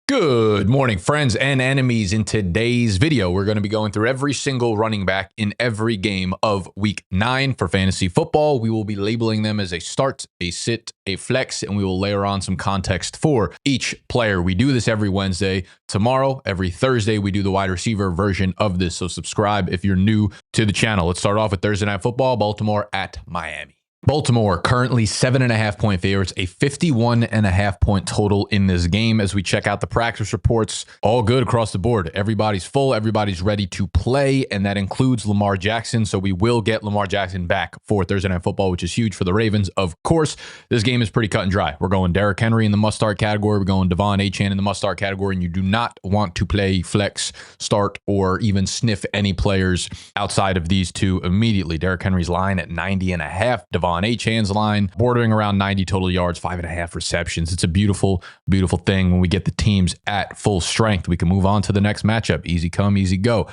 Good morning, friends and enemies. In today's video, we're going to be going through every single running back in every game of week 9 for fantasy football. We will be labeling them as a start, a sit, a flex, and we will layer on some context for each player. We do this every Wednesday. Tomorrow, every Thursday, we do the wide receiver version of this. So subscribe if you're new to the channel. Let's start off with Thursday Night Football, Baltimore at Miami. Baltimore currently 7.5-point favorites, a 51.5-point total in this game. As we check out the practice reports, all good across the board. Everybody's full, everybody's ready to play, and that includes Lamar Jackson. So we will get Lamar Jackson back for Thursday Night Football, which is huge for the Ravens. Of course, this game is pretty cut and dry. We're going Derrick Henry in the must-start category. We're going Devon Achane in the must-start category, and you do not want to play flex, start, or even sniff any players outside of these two immediately. Derrick Henry's line at 90.5. Devon Achane's line bordering around 90 total yards, 5.5 receptions. It's a beautiful, beautiful thing when we get the teams at full strength. We can move on to the next matchup. Easy come, easy go.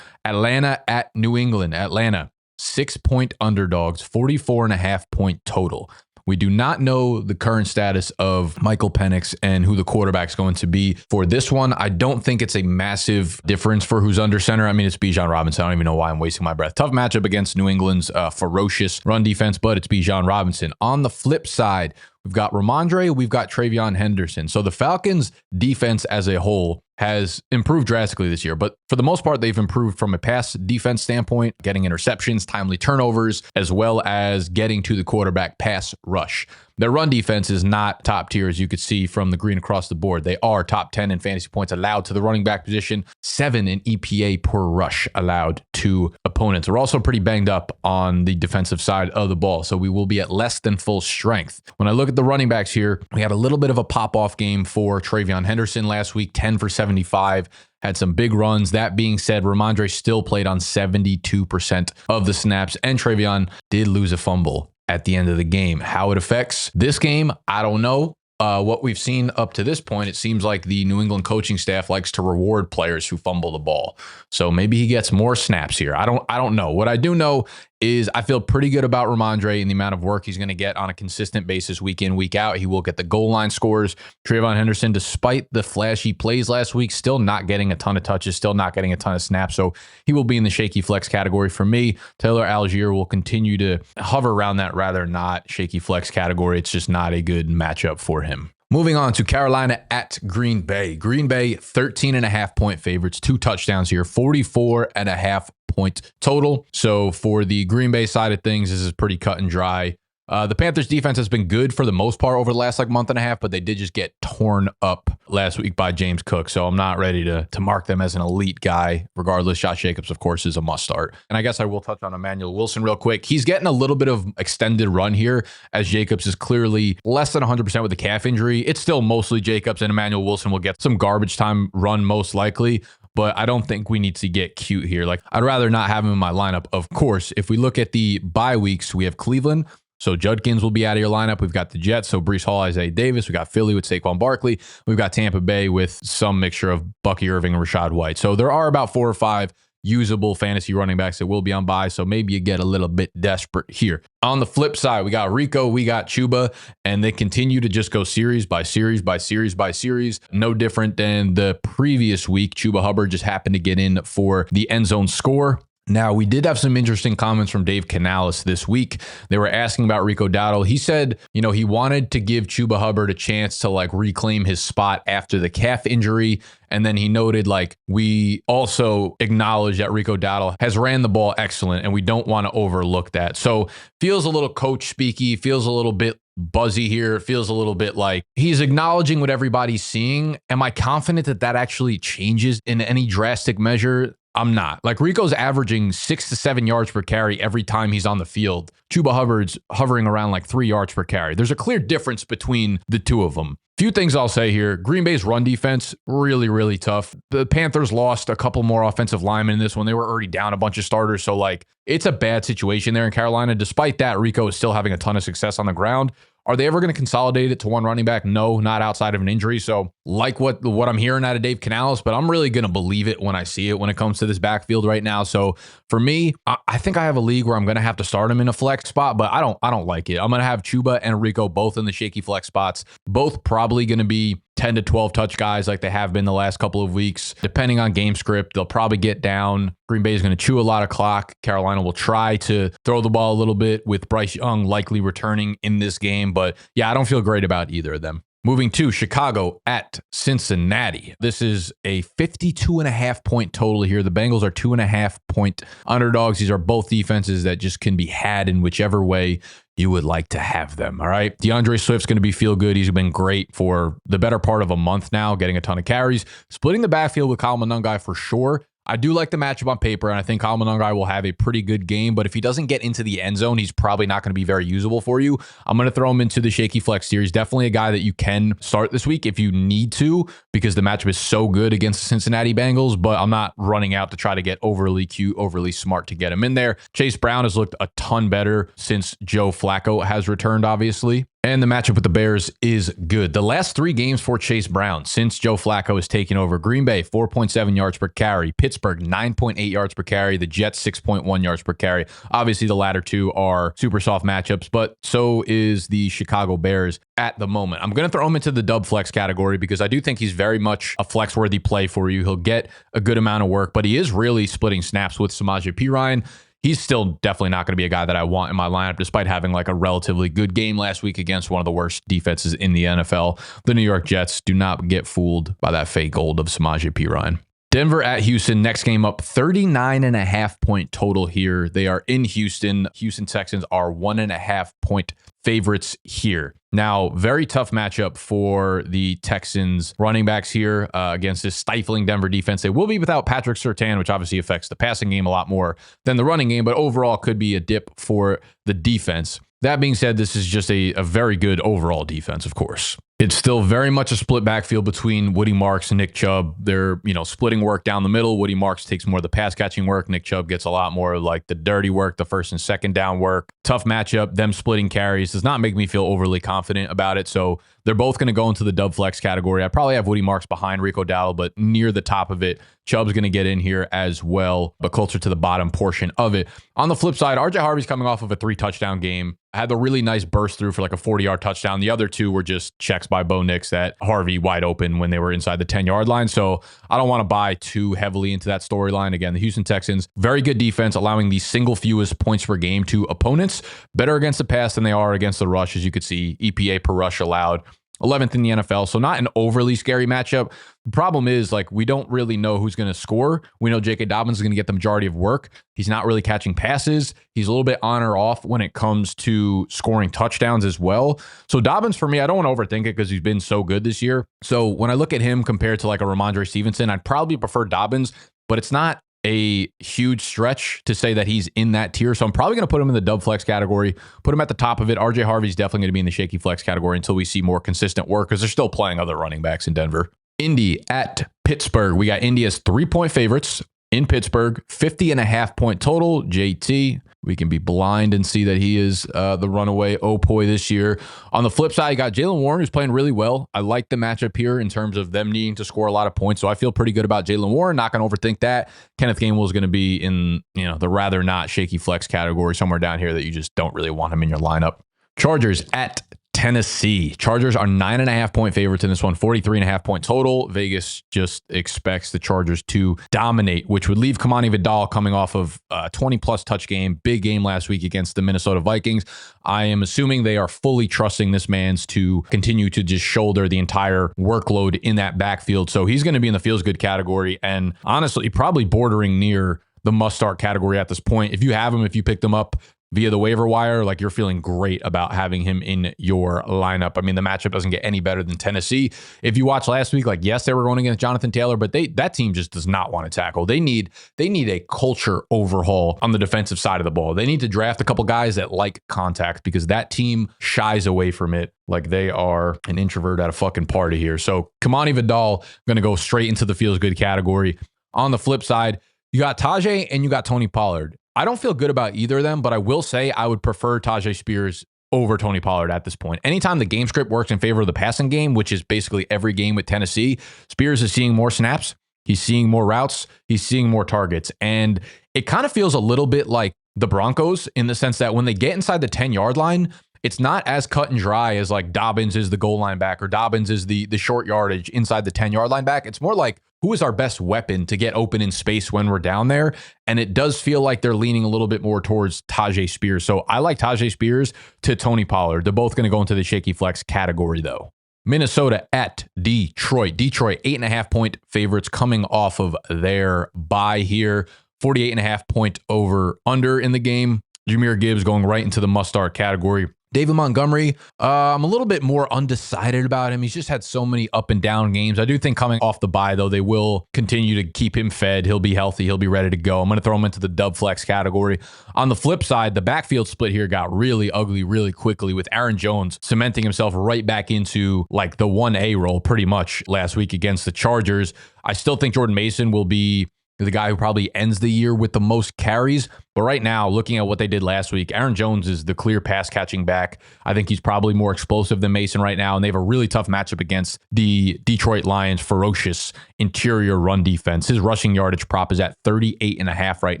Atlanta at New England. Atlanta, 6-point underdogs, 44.5-point total. We do not know the current status of Michael Penix and who the quarterback's going to be for this one. I don't think it's a massive difference for who's under center. I mean, it's Bijan Robinson. I don't even know why I'm wasting my breath. Tough matchup against New England's ferocious run defense, but it's Bijan Robinson. On the flip side, we've got Ramondre, we've got Travion Henderson. So the Falcons' defense as a whole has improved drastically this year, but for the most part, they've improved from a pass defense standpoint, getting interceptions, timely turnovers, as well as getting to the quarterback pass rush. Their run defense is not top tier, as you could see from the green across the board. They are top 10 in fantasy points allowed to the running back position, 7 in EPA per rush allowed to opponents. We're also pretty banged up on the defensive side of the ball, so we will be at less than full strength. When I look at the running backs here, we had a little bit of a pop-off game for Travion Henderson last week, 10 for 75. Had some big runs. That being said, Ramondre still played on 72% of the snaps, and Travion did lose a fumble at the end of the game. How it affects this game, I don't know. What we've seen up to this point, it seems like the New England coaching staff likes to reward players who fumble the ball. So maybe he gets more snaps here. I don't know. What I do know is I feel pretty good about Ramondre and the amount of work he's going to get on a consistent basis week in, week out. He will get the goal line scores. Travion Henderson, despite the flashy plays last week, still not getting a ton of touches, still not getting a ton of snaps. So he will be in the shaky flex category for me. Taylor Algier will continue to hover around that rather not shaky flex category. It's just not a good matchup for him. Moving on to Carolina at Green Bay. Green Bay, 13.5-point favorites, 2 touchdowns here, 44.5-point total. So for the Green Bay side of things, this is pretty cut and dry. The Panthers defense has been good for the most part over the last month and a half, but they did just get torn up last week by James Cook. So I'm not ready to mark them as an elite guy. Regardless, Josh Jacobs, of course, is a must start. And I guess I will touch on Emmanuel Wilson real quick. He's getting a little bit of extended run here as Jacobs is clearly less than 100% with a calf injury. It's still mostly Jacobs, and Emmanuel Wilson will get some garbage time run most likely. But I don't think we need to get cute here. Like, I'd rather not have him in my lineup. Of course, if we look at the bye weeks, we have Cleveland. So Judkins will be out of your lineup. We've got the Jets, so Breece Hall, Isaiah Davis. We got Philly with Saquon Barkley. We've got Tampa Bay with some mixture of Bucky Irving and Rachaad White. So there are about 4 or 5 usable fantasy running backs that will be on bye. So maybe you get a little bit desperate here. On the flip side, we got Rico, we got Chuba, and they continue to just go series by series by series by series. No different than the previous week. Chuba Hubbard just happened to get in for the end zone score. Now, we did have some interesting comments from Dave Canales this week. They were asking about Rico Dowdle. He said, he wanted to give Chuba Hubbard a chance to reclaim his spot after the calf injury. And then he noted, we also acknowledge that Rico Dowdle has ran the ball excellent, and we don't want to overlook that. So feels a little coach speaky, feels a little bit buzzy here. It feels a little bit like he's acknowledging what everybody's seeing. Am I confident that that actually changes in any drastic measure? I'm not. Rico's averaging 6 to 7 yards per carry every time he's on the field. Chuba Hubbard's hovering around 3 yards per carry. There's a clear difference between the two of them. Few things I'll say here. Green Bay's run defense, really, really tough. The Panthers lost a couple more offensive linemen in this one. They were already down a bunch of starters. So it's a bad situation there in Carolina. Despite that, Rico is still having a ton of success on the ground. Are they ever going to consolidate it to one running back? No, not outside of an injury. So what I'm hearing out of Dave Canales, but I'm really going to believe it when I see it when it comes to this backfield right now. So for me, I think I have a league where I'm going to have to start him in a flex spot, but I don't like it. I'm going to have Chuba and Rico both in the shaky flex spots, both probably going to be 10 to 12 touch guys like they have been the last couple of weeks. Depending on game script, they'll probably get down. Green Bay is going to chew a lot of clock. Carolina will try to throw the ball a little bit with Bryce Young likely returning in this game. But yeah, I don't feel great about either of them. Moving to Chicago at Cincinnati. This is a 52.5 point total here. The Bengals are 2.5 point underdogs. These are both defenses that just can be had in whichever way you would like to have them. All right. DeAndre Swift's going to be feel good. He's been great for the better part of a month now, getting a ton of carries, splitting the backfield with Kyle Monangai for sure. I do like the matchup on paper, and I think Kyle Monangai will have a pretty good game, but if he doesn't get into the end zone, he's probably not going to be very usable for you. I'm going to throw him into the shaky flex series. Definitely a guy that you can start this week if you need to, because the matchup is so good against the Cincinnati Bengals, but I'm not running out to try to get overly cute, overly smart to get him in there. Chase Brown has looked a ton better since Joe Flacco has returned, obviously. And the matchup with the Bears is good. The last 3 games for Chase Brown since Joe Flacco has taken over: Green Bay, 4.7 yards per carry. Pittsburgh, 9.8 yards per carry. The Jets, 6.1 yards per carry. Obviously, the latter two are super soft matchups, but so is the Chicago Bears at the moment. I'm going to throw him into the dub flex category because I do think he's very much a flex-worthy play for you. He'll get a good amount of work, but he is really splitting snaps with Samaje Perine. He's still definitely not going to be a guy that I want in my lineup, despite having like a relatively good game last week against one of the worst defenses in the NFL. The New York Jets. Do not get fooled by that fake gold of Samaje Perine. Denver at Houston. Next game up, 39.5 point total here. They are in Houston. Houston Texans are 1.5 point favorites here. Now, very tough matchup for the Texans running backs here against this stifling Denver defense. They will be without Patrick Surtain, which obviously affects the passing game a lot more than the running game, but overall could be a dip for the defense. That being said, this is just a very good overall defense, of course. It's still very much a split backfield between Woody Marks and Nick Chubb. They're, splitting work down the middle. Woody Marks takes more of the pass catching work. Nick Chubb gets a lot more of like the dirty work, the first and second down work. Tough matchup. Them splitting carries does not make me feel overly confident about it. So they're both going to go into the dub flex category. I probably have Woody Marks behind Rico Dowdle, but near the top of it. Chubb's going to get in here as well, but closer to the bottom portion of it. On the flip side, RJ Harvey's coming off of a 3-touchdown game. Had the really nice burst through for like a 40-yard touchdown. The other 2 were just checks by Bo Nix that Harvey wide open when they were inside the 10-yard line. So I don't want to buy too heavily into that storyline. Again, the Houston Texans, very good defense, allowing the single fewest points per game to opponents. Better against the pass than they are against the rush, as you could see. EPA per rush allowed, 11th in the NFL. So not an overly scary matchup. The problem is, we don't really know who's going to score. We know J.K. Dobbins is going to get the majority of work. He's not really catching passes. He's a little bit on or off when it comes to scoring touchdowns as well. So Dobbins, for me, I don't want to overthink it because he's been so good this year. So when I look at him compared to like a Ramondre Stevenson, I'd probably prefer Dobbins, but it's not a huge stretch to say that he's in that tier. So I'm probably going to put him in the dub flex category, put him at the top of it. RJ Harvey's definitely going to be in the shaky flex category until we see more consistent work because they're still playing other running backs in Denver. Indy at Pittsburgh. We got Indy as 3-point favorites in Pittsburgh, 50.5 point total. JT, we can be blind and see that he is the runaway Opoi this year. On the flip side, you got Jaylen Warren, who's playing really well. I like the matchup here in terms of them needing to score a lot of points. So I feel pretty good about Jaylen Warren. Not going to overthink that. Kenneth Gainwell is going to be in the rather not shaky flex category, somewhere down here that you just don't really want him in your lineup. Chargers at Tennessee. Chargers are 9.5 point favorites in this one, 43.5 point total. Vegas just expects the Chargers to dominate, which would leave Kamani Vidal coming off of a 20-plus touch game, big game last week against the Minnesota Vikings. I am assuming they are fully trusting this man's to continue to just shoulder the entire workload in that backfield. So he's going to be in the feels good category and honestly, probably bordering near the must start category at this point. If you have him, if you picked him up via the waiver wire, you're feeling great about having him in your lineup. I mean, the matchup doesn't get any better than Tennessee. If you watched last week, yes, they were going against Jonathan Taylor, but that team just does not want to tackle. They need a culture overhaul on the defensive side of the ball. They need to draft a couple guys that like contact because that team shies away from it like they are an introvert at a fucking party here. So Kamani Vidal going to go straight into the feels good category. On the flip side, you got Tajay and you got Tony Pollard. I don't feel good about either of them, but I will say I would prefer Tajay Spears over Tony Pollard at this point. Anytime the game script works in favor of the passing game, which is basically every game with Tennessee, Spears is seeing more snaps. He's seeing more routes. He's seeing more targets. And it kind of feels a little bit like the Broncos in the sense that when they get inside the 10-yard line, it's not as cut and dry as like Dobbins is the goal line back or Dobbins is the short yardage inside the 10-yard line back. It's more like, who is our best weapon to get open in space when we're down there? And it does feel like they're leaning a little bit more towards Tajay Spears. So I like Tajay Spears to Tony Pollard. They're both going to go into the shaky flex category, though. Minnesota at Detroit. Detroit, 8.5-point favorites coming off of their bye here. 48.5-point over under in the game. Jahmyr Gibbs going right into the must-start category. David Montgomery, I'm a little bit more undecided about him. He's just had so many up and down games. I do think coming off the bye, though, they will continue to keep him fed. He'll be healthy. He'll be ready to go. I'm going to throw him into the dub flex category. On the flip side, the backfield split here got really ugly really quickly with Aaron Jones cementing himself right back into like the 1A role pretty much last week against the Chargers. I still think Jordan Mason will be the guy who probably ends the year with the most carries. But right now, looking at what they did last week, Aaron Jones is the clear pass catching back. I think he's probably more explosive than Mason right now. And they have a really tough matchup against the Detroit Lions' ferocious interior run defense. His rushing yardage prop is at 38.5 right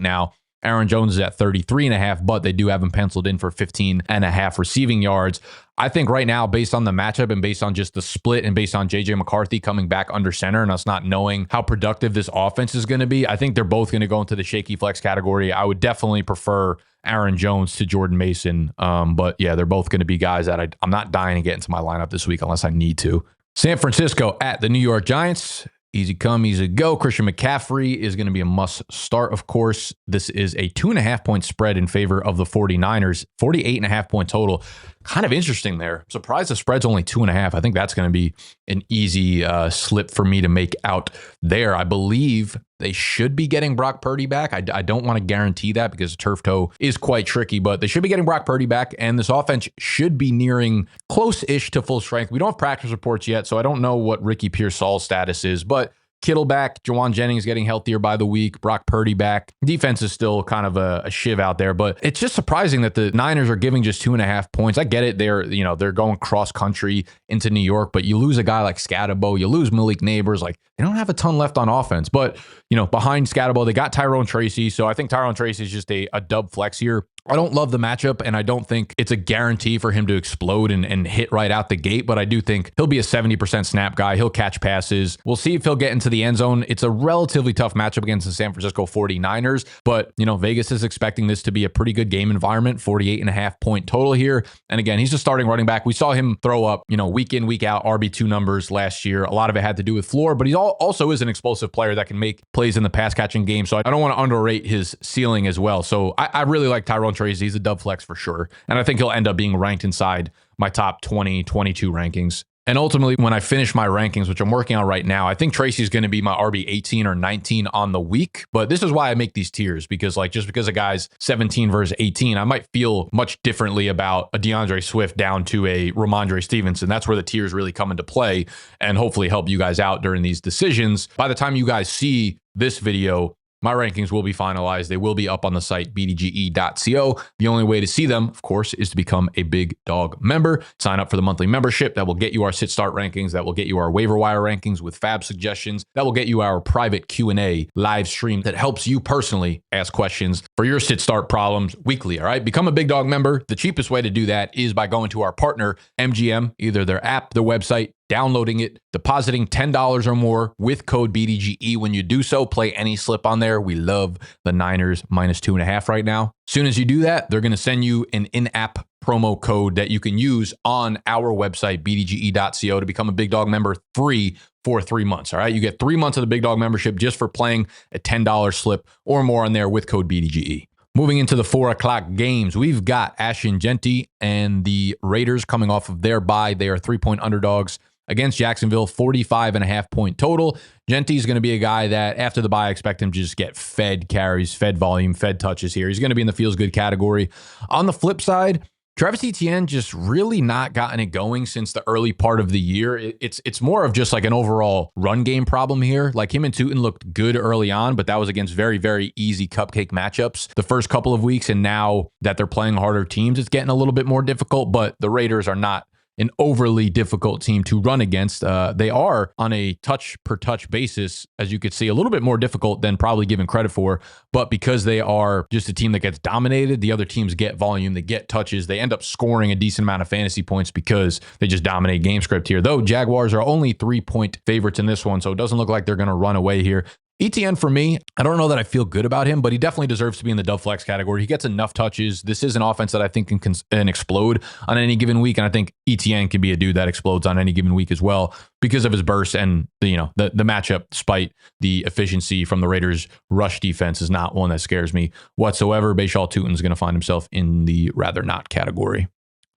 now. Aaron Jones is at 33.5, but they do have him penciled in for 15.5 receiving yards. I think right now, based on the matchup and based on just the split and based on J.J. McCarthy coming back under center and us not knowing how productive this offense is going to be, I think they're both going to go into the shaky flex category. I would definitely prefer Aaron Jones to Jordan Mason. But yeah, they're both going to be guys that I'm not dying to get into my lineup this week unless I need to. San Francisco at the New York Giants. Easy come, easy go. Christian McCaffrey is going to be a must start, of course. This is a 2.5-point spread in favor of the 49ers, 48.5-point total. Kind of interesting there. Surprised the spread's only 2.5. I think that's going to be an easy slip for me to make out there. I believe they should be getting Brock Purdy back. I don't want to guarantee that because turf toe is quite tricky, but they should be getting Brock Purdy back, and this offense should be nearing close-ish to full strength. We don't have practice reports yet, so I don't know what Ricky Pearsall's status is, but Kittle back, Jawan Jennings getting healthier by the week, Brock Purdy back. Defense is still kind of a shiv out there, but it's just surprising that the Niners are giving just 2.5 points. I get it. They're going cross country into New York, but you lose a guy like Scatterbo, you lose Malik Neighbors. Like, they don't have a ton left on offense, but behind Scatterbo, they got Tyrone Tracy. So I think Tyrone Tracy is just a dub flex here. I don't love the matchup, and I don't think it's a guarantee for him to explode and hit right out the gate, but I do think he'll be a 70% snap guy. He'll catch passes. We'll see if he'll get into the end zone. It's a relatively tough matchup against the San Francisco 49ers, but, Vegas is expecting this to be a pretty good game environment, 48.5-point total here. And again, he's a starting running back. We saw him throw up, week in, week out RB2 numbers last year. A lot of it had to do with floor, but he also is an explosive player that can make plays in the pass catching game. So I don't want to underrate his ceiling as well. So I really like Tyrone Tracy. He's a dub flex for sure. And I think he'll end up being ranked inside my top 20, 22 rankings. And ultimately, when I finish my rankings, which I'm working on right now, I think Tracy's going to be my RB 18 or 19 on the week. But this is why I make these tiers, because just because a guy's 17 versus 18, I might feel much differently about a DeAndre Swift down to a Ramondre Stevenson. That's where the tiers really come into play and hopefully help you guys out during these decisions. By the time you guys see this video, my rankings will be finalized. They will be up on the site, bdge.co. The only way to see them, of course, is to become a Big Dog member. Sign up for the monthly membership. That will get you our sit start rankings. That will get you our waiver wire rankings with fab suggestions. That will get you our private Q&A live stream that helps you personally ask questions for your sit start problems weekly, all right? Become a Big Dog member. The cheapest way to do that is by going to our partner, MGM, either their app, their website, downloading it, depositing $10 or more with code BDGE. When you do so, play any slip on there. We love the Niners -2.5 right now. As soon as you do that, they're going to send you an in-app promo code that you can use on our website, bdge.co, to become a Big Dog member free for 3 months. All right. You get 3 months of the Big Dog membership just for playing a $10 slip or more on there with code BDGE. Moving into the 4 o'clock games, we've got Ashton Jeanty and the Raiders coming off of their bye. They are 3-point underdogs against Jacksonville, 45.5-point total. Genty's going to be a guy that after the bye, I expect him to just get fed carries, fed volume, fed touches here. He's going to be in the feels good category. On the flip side, Travis Etienne just really not gotten it going since the early part of the year. It's more of just like an overall run game problem here. Like, him and Tootin looked good early on, but that was against very, very easy cupcake matchups the first couple of weeks. And now that they're playing harder teams, it's getting a little bit more difficult, but the Raiders are not an overly difficult team to run against. They are on a touch per touch basis, as you could see, a little bit more difficult than probably given credit for. But because they are just a team that gets dominated, the other teams get volume, they get touches, they end up scoring a decent amount of fantasy points because they just dominate game script here. Though Jaguars are only 3-point favorites in this one, so it doesn't look like they're going to run away here. ETN for me, I don't know that I feel good about him, but he definitely deserves to be in the dub flex category. He gets enough touches. This is an offense that I think can explode on any given week, and I think ETN can be a dude that explodes on any given week as well because of his burst and the matchup. Despite the efficiency from the Raiders' rush defense, is not one that scares me whatsoever. Bashaw Tutin's going to find himself in the rather not category.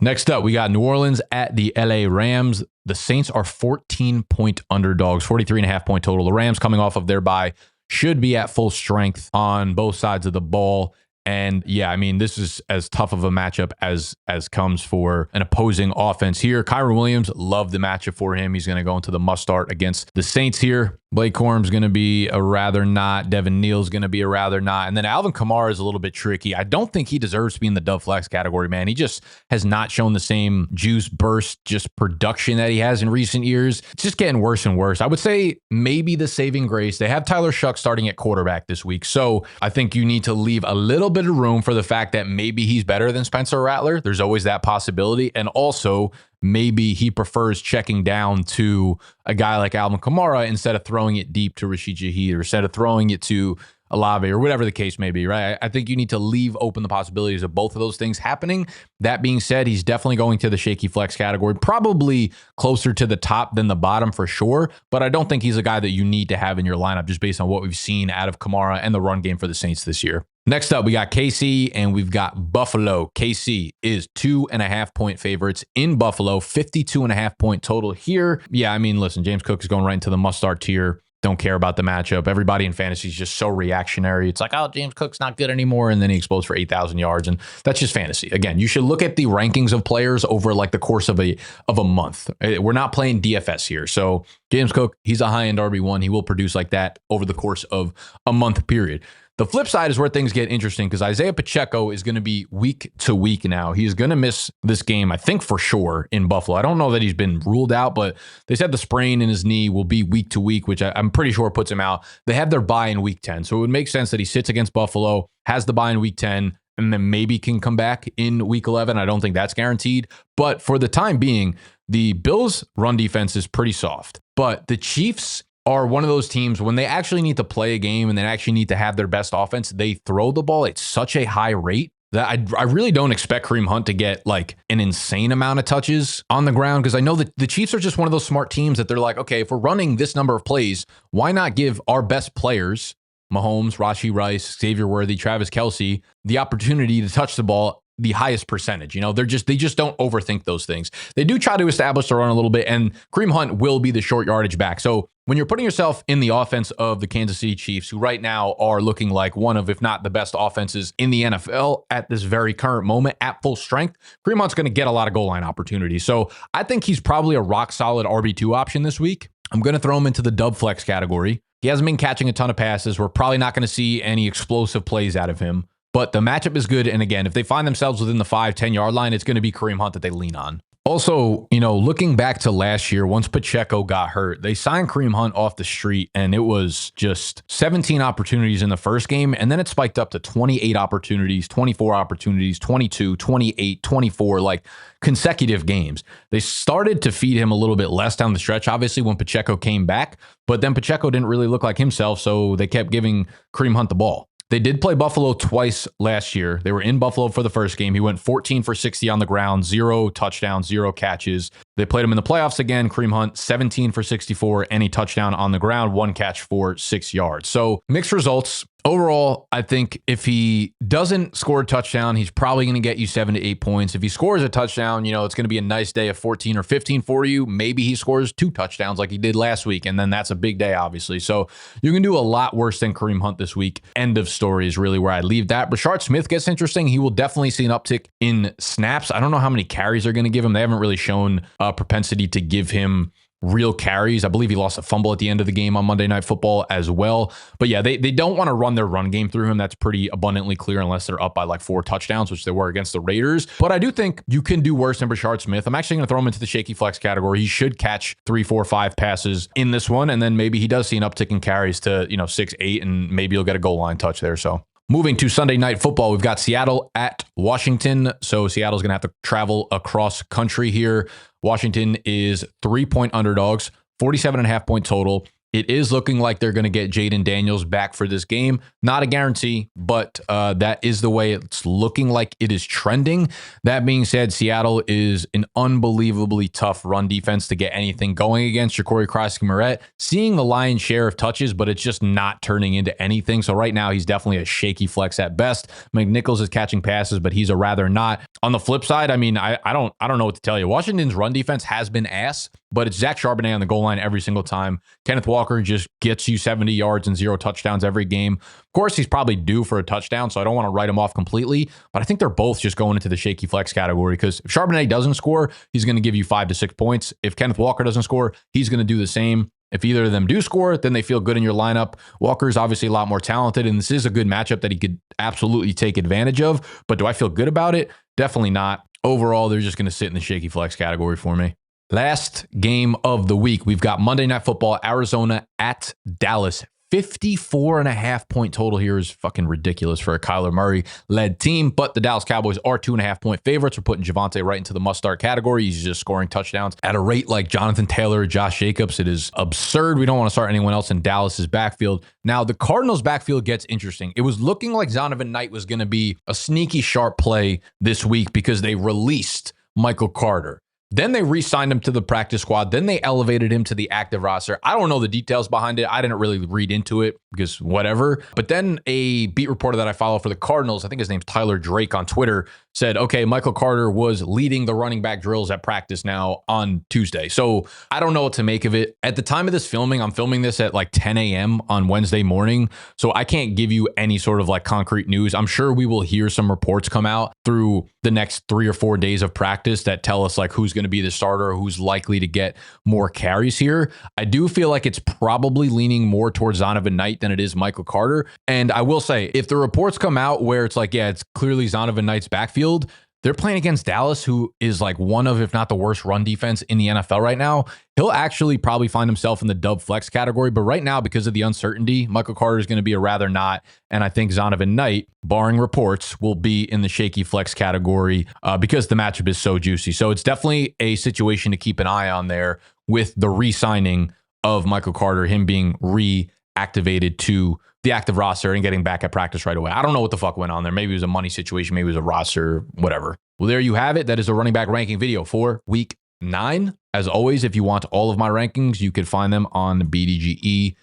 Next up, we got New Orleans at the LA Rams. The Saints are 14-point underdogs, 43.5-point total. The Rams, coming off of their bye, should be at full strength on both sides of the ball. And yeah, I mean, this is as tough of a matchup as comes for an opposing offense here. Kyron Williams, love the matchup for him. He's going to go into the must start against the Saints here. Blake Corum's going to be a rather not. Devin Neal's going to be a rather not. And then Alvin Kamara is a little bit tricky. I don't think he deserves to be in the dub flex category, man. He just has not shown the same juice burst, just production that he has in recent years. It's just getting worse and worse. I would say maybe the saving grace. They have Tyler Shuck starting at quarterback this week. So I think you need to leave a little bit of room for the fact that maybe he's better than Spencer Rattler. There's always that possibility. And also, maybe he prefers checking down to a guy like Alvin Kamara instead of throwing it deep to Rashid Shaheed or instead of throwing it to Olave or whatever the case may be, right? I think you need to leave open the possibilities of both of those things happening. That being said, he's definitely going to the shaky flex category, probably closer to the top than the bottom for sure, but I don't think he's a guy that you need to have in your lineup just based on what we've seen out of Kamara and the run game for the Saints this year. Next up, we got KC and we've got Buffalo. KC is 2.5-point favorites in Buffalo, 52.5-point total here. Yeah, I mean, listen, James Cook is going right into the must-start tier. Don't care about the matchup. Everybody in fantasy is just so reactionary. It's like, oh, James Cook's not good anymore, and then he explodes for 8,000 yards, and that's just fantasy. Again, you should look at the rankings of players over like the course of a month. We're not playing DFS here. So James Cook, he's a high-end RB1. He will produce like that over the course of a month period. The flip side is where things get interesting because Isaiah Pacheco is going to be week to week now. He's going to miss this game, I think, for sure in Buffalo. I don't know that he's been ruled out, but they said the sprain in his knee will be week to week, which I'm pretty sure puts him out. They have their bye in week 10, so it would make sense that he sits against Buffalo, has the bye in week 10, and then maybe can come back in week 11. I don't think that's guaranteed. But for the time being, the Bills' run defense is pretty soft. But the Chiefs are one of those teams when they actually need to play a game and they actually need to have their best offense, they throw the ball at such a high rate that I really don't expect Kareem Hunt to get like an insane amount of touches on the ground because I know that the Chiefs are just one of those smart teams that they're like, okay, if we're running this number of plays, why not give our best players, Mahomes, Rashee Rice, Xavier Worthy, Travis Kelce, the opportunity to touch the ball the highest percentage. You know, they just don't overthink those things. They do try to establish the run a little bit, and Kareem Hunt will be the short yardage back. So when you're putting yourself in the offense of the Kansas City Chiefs, who right now are looking like one of, if not the best offenses in the NFL at this very current moment at full strength, Kareem Hunt's going to get a lot of goal line opportunities. So I think he's probably a rock solid RB2 option this week. I'm going to throw him into the dub flex category. He hasn't been catching a ton of passes. We're probably not going to see any explosive plays out of him. But the matchup is good. And again, if they find themselves within the 5-10 yard line, it's going to be Kareem Hunt that they lean on. Also, you know, looking back to last year, once Pacheco got hurt, they signed Kareem Hunt off the street, and it was just 17 opportunities in the first game, and then it spiked up to 28 opportunities, 24 opportunities, 22, 28, 24, like consecutive games. They started to feed him a little bit less down the stretch, obviously, when Pacheco came back, but then Pacheco didn't really look like himself, so they kept giving Kareem Hunt the ball. They did play Buffalo twice last year. They were in Buffalo for the first game. He went 14 for 60 on the ground, 0 touchdowns, 0 catches. They played him in the playoffs again. Kareem Hunt, 17 for 64, any touchdown on the ground, 1 catch for 6 yards. So mixed results. Overall, I think if he doesn't score a touchdown, he's probably going to get you 7 to 8 points. If he scores a touchdown, you know, it's going to be a nice day of 14 or 15 for you. Maybe he scores 2 touchdowns like he did last week, and then that's a big day, obviously. So you can do a lot worse than Kareem Hunt this week. End of story is really where I leave that. Rashard Smith gets interesting. He will definitely see an uptick in snaps. I don't know how many carries they're going to give him. They haven't really shown a propensity to give him real carries. I believe he lost a fumble at the end of the game on Monday Night Football as well. But yeah, they don't want to run their run game through him. That's pretty abundantly clear unless they're up by like 4 touchdowns, which they were against the Raiders. But I do think you can do worse than Brashard Smith. I'm actually going to throw him into the shaky flex category. He should catch 3, 4, 5 passes in this one. And then maybe he does see an uptick in carries to, 6, 8, and maybe he'll get a goal line touch there. So moving to Sunday Night Football, we've got Seattle at Washington. So Seattle's going to have to travel across country here. Washington is 3-point underdogs, 47.5 point total. It is looking like they're going to get Jaden Daniels back for this game. Not a guarantee, but that is the way it's looking like it is trending. That being said, Seattle is an unbelievably tough run defense to get anything going against. Ja'Cory Krosky-Moret seeing the lion's share of touches, but it's just not turning into anything. So right now, he's definitely a shaky flex at best. McNichols is catching passes, but he's a rather not. On the flip side, I mean, I don't know what to tell you. Washington's run defense has been ass, but it's Zach Charbonnet on the goal line every single time. Kenneth Walker just gets you 70 yards and 0 touchdowns every game. Of course, he's probably due for a touchdown, so I don't want to write him off completely, but I think they're both just going into the shaky flex category because if Charbonnet doesn't score, he's going to give you 5 to 6 points. If Kenneth Walker doesn't score, he's going to do the same. If either of them do score, then they feel good in your lineup. Walker's obviously a lot more talented, and this is a good matchup that he could absolutely take advantage of, but do I feel good about it? Definitely not. Overall, they're just going to sit in the shaky flex category for me. Last game of the week, we've got Monday Night Football, Arizona at Dallas. 54.5 point total here is fucking ridiculous for a Kyler Murray-led team, but the Dallas Cowboys are 2.5 point favorites. We're putting Javonte right into the must-start category. He's just scoring touchdowns at a rate like Jonathan Taylor or Josh Jacobs. It is absurd. We don't want to start anyone else in Dallas's backfield. Now, the Cardinals' backfield gets interesting. It was looking like Zonovan Knight was going to be a sneaky sharp play this week because they released Michael Carter. Then they re-signed him to the practice squad. Then they elevated him to the active roster. I don't know the details behind it. I didn't really read into it because whatever. But then a beat reporter that I follow for the Cardinals, I think his name's Tyler Drake on Twitter, said, okay, Michael Carter was leading the running back drills at practice now on Tuesday. So I don't know what to make of it. At the time of this filming, I'm filming this at like 10 a.m. on Wednesday morning. So I can't give you any sort of like concrete news. I'm sure we will hear some reports come out through the next 3 or 4 days of practice that tell us like who's going to be the starter, or who's likely to get more carries here. I do feel like it's probably leaning more towards Zonovan Knight than it is Michael Carter. And I will say, if the reports come out where it's like, yeah, it's clearly Zonovan Knight's backfield, they're playing against Dallas, who is like one of, if not the worst run defense in the NFL right now. He'll actually probably find himself in the dub flex category. But right now, because of the uncertainty, Michael Carter is going to be a rather not. And I think Zonovan Knight, barring reports, will be in the shaky flex category because the matchup is so juicy. So it's definitely a situation to keep an eye on there with the re-signing of Michael Carter, him being reactivated to the active roster and getting back at practice right away. I don't know what the fuck went on there. Maybe it was a money situation. Maybe it was a roster, whatever. Well, there you have it. That is a running back ranking video for week 9. As always, if you want all of my rankings, you can find them on bdge.co.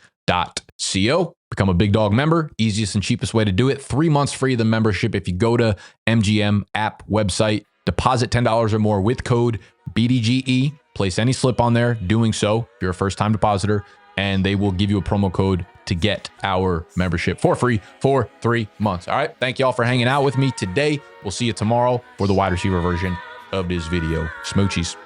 Become a Big Dog member. Easiest and cheapest way to do it. 3 months free of the membership if you go to MGM app website, deposit $10 or more with code BDGE. Place any slip on there. Doing so, if you're a first-time depositor, and they will give you a promo code to get our membership for free for 3 months. All right. Thank you all for hanging out with me today. We'll see you tomorrow for the wide receiver version of this video. Smoochies.